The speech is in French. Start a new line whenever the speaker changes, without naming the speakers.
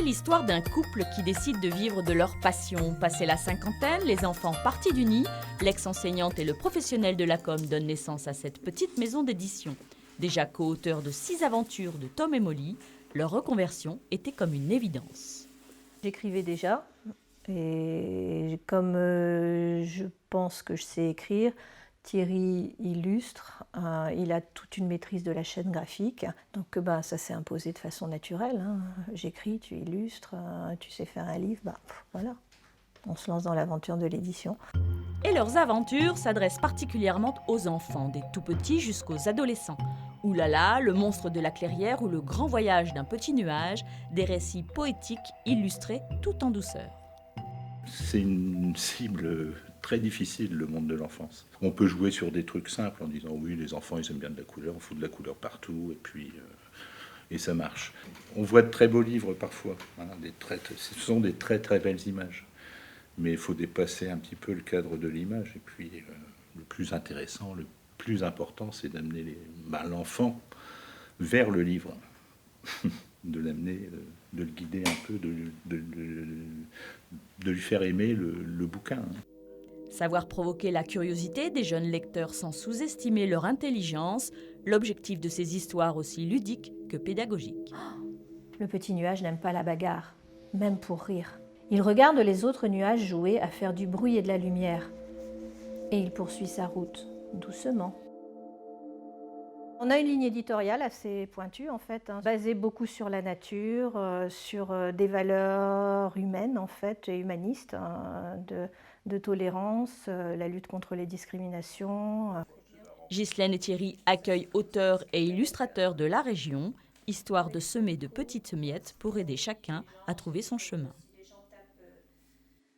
l'histoire d'un couple qui décide de vivre de leur passion. Passé la cinquantaine, les enfants partis du nid, l'ex-enseignante et le professionnel de la com donnent naissance à cette petite maison d'édition. Déjà co-auteurs de 6 aventures de Tom et Molly, leur reconversion était comme une évidence.
J'écrivais déjà et comme je pense que je sais écrire, Thierry illustre, il a toute une maîtrise de la chaîne graphique, donc ça s'est imposé de façon naturelle. J'écris, tu illustres, tu sais faire un livre, voilà. On se lance dans l'aventure de l'édition.
Et leurs aventures s'adressent particulièrement aux enfants, des tout petits jusqu'aux adolescents. Oulala, le monstre de la clairière ou le grand voyage d'un petit nuage, des récits poétiques illustrés tout en douceur.
C'est une cible très difficile, le monde de l'enfance. On peut jouer sur des trucs simples en disant oui, les enfants ils aiment bien de la couleur, on fout de la couleur partout et puis et ça marche. On voit de très beaux livres parfois, ce sont des très très belles images. Mais il faut dépasser un petit peu le cadre de l'image. Et puis le plus intéressant, le plus important, c'est d'amener l'enfant vers le livre, de l'amener, de le guider un peu, de lui faire aimer le bouquin.
Savoir provoquer la curiosité des jeunes lecteurs sans sous-estimer leur intelligence, l'objectif de ces histoires aussi ludiques que pédagogiques.
Le petit nuage n'aime pas la bagarre, même pour rire. Il regarde les autres nuages jouer à faire du bruit et de la lumière. Et il poursuit sa route, doucement. On a une ligne éditoriale assez pointue en fait, basée beaucoup sur la nature, sur des valeurs humaines en fait, et humanistes, de tolérance, la lutte contre les discriminations.
Ghislaine et Thierry accueillent auteurs et illustrateurs de la région, histoire de semer de petites miettes pour aider chacun à trouver son chemin.